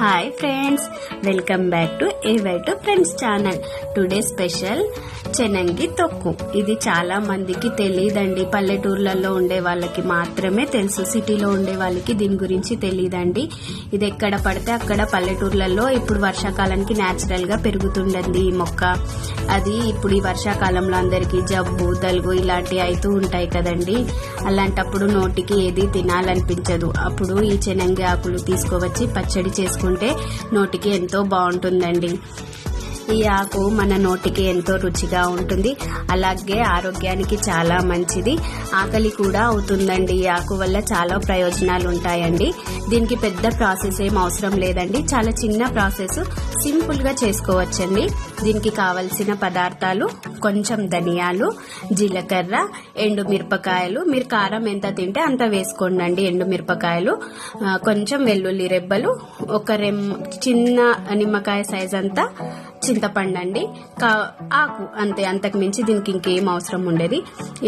Hi friends, welcome back to A Y two friends channel. Today special చెనంగి తొక్కు. ఇది చాలా మందికి తెలియదండి. పల్లెటూర్లలో ఉండే వాళ్ళకి మాత్రమే తెలుసు. సిటీలో ఉండే వాళ్ళకి దీని గురించి తెలియదండి. ఇది ఎక్కడ పడితే అక్కడ పల్లెటూర్లలో ఇప్పుడు వర్షాకాలానికి న్యాచురల్ గా పెరుగుతుండండి ఈ మొక్క. అది ఇప్పుడు ఈ వర్షాకాలంలో అందరికి జబ్బు, దలుగు ఇలాంటివి అవుతూ ఉంటాయి కదండి. అలాంటప్పుడు నోటికి ఏది తినాలనిపించదు. అప్పుడు ఈ చెనంగి ఆకులు తీసుకువచ్చి పచ్చడి చేసుకుంటే నోటికి ఎంతో బాగుంటుందండి. ఈ ఆకు మన నోటికి ఎంతో రుచిగా ఉంటుంది. అలాగే ఆరోగ్యానికి చాలా మంచిది. ఆకలి కూడా అవుతుందండి. ఈ ఆకు వల్ల చాలా ప్రయోజనాలు ఉంటాయండి. దీనికి పెద్ద ప్రాసెస్ ఏం అవసరం లేదండి. చాలా చిన్న ప్రాసెస్, సింపుల్ గా చేసుకోవచ్చండి. దీనికి కావలసిన పదార్థాలు కొంచెం ధనియాలు, జీలకర్ర, ఎండు మిరపకాయలు. మీరు కారం ఎంత తింటే అంత వేసుకోండి. ఎండు మిరపకాయలు, కొంచెం వెల్లుల్లి రెబ్బలు, ఒక చిన్న నిమ్మకాయ సైజ్ అంతా చింతపండు అండి, ఆకు, అంతే. అంతకు మించి దీనికి ఇంకేం అవసరం ఉండేది.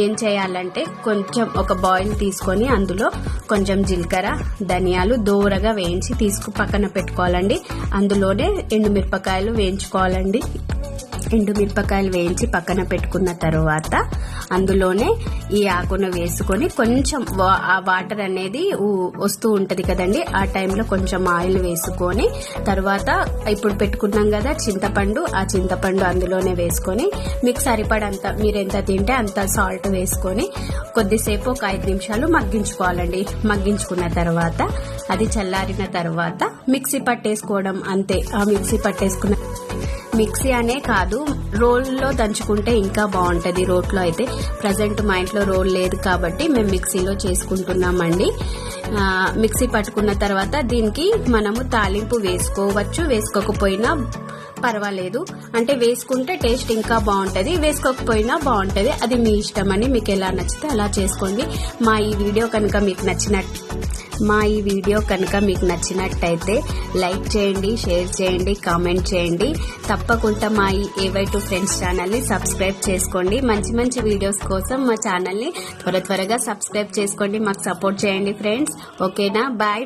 ఏం చేయాలంటే కొంచెం ఒక బాయిల్ తీసుకొని అందులో కొంచెం జీలకర్ర, ధనియాలు దోరగా వేయించి పక్కన పెట్టుకోవాలండి. అందులోనే ఎండుమిరపకాయలు వేయించుకోవాలండి. ఎండుమిరపకాయలు వేయించి పక్కన పెట్టుకున్న తర్వాత అందులోనే ఈ ఆకును వేసుకొని కొంచెం ఆ వాటర్ అనేది వస్తూ ఉంటది కదండి. ఆ టైంలో కొంచెం ఆయిల్ వేసుకొని తర్వాత ఇప్పుడు పెట్టుకున్నాం కదా చింతపండు, ఆ చింతపండు అందులోనే వేసుకొని మీకు సరిపడంత, మీరు ఎంత తింటే అంత సాల్ట్ వేసుకొని కొద్దిసేపు ఒక 5 నిమిషాలు మగ్గించుకోవాలండి. మగ్గించుకున్న తర్వాత అది చల్లారిన తర్వాత మిక్సీ పట్టేసుకోవడం అంతే. ఆ మిక్సీ అనే కాదు, రోల్లో దంచుకుంటే ఇంకా బాగుంటది. రోట్లో అయితే ప్రజెంట్ మా ఇంట్లో రోల్ లేదు కాబట్టి మేము మిక్సీలో చేసుకుంటున్నామండి. మిక్సీ పట్టుకున్న తర్వాత దీనికి మనము తాలింపు వేసుకోవచ్చు, వేసుకోకపోయినా పర్వాలేదు. అంటే వేసుకుంటే టేస్ట్ ఇంకా బాగుంటది, వేసుకోకపోయినా బాగుంటది. అది మీ ఇష్టం అండి. మీకు ఎలా నచ్చితే అలా చేసుకోండి. మా ఈ వీడియో కనుక మీకు నచ్చినట్టయితే లైక్ చేయండి, షేర్ చేయండి, కామెంట్ చేయండి. తప్పకుండా మా ఈ ఏవై టు ఫ్రెండ్స్ ఛానల్ ని సబ్స్క్రైబ్ చేసుకోండి. మంచి మంచి వీడియోస్ కోసం మా ఛానల్ ని త్వరగా సబ్స్క్రైబ్ చేసుకోండి. మాకు సపోర్ట్ చేయండి ఫ్రెండ్స్. ఓకేనా? బాయ్.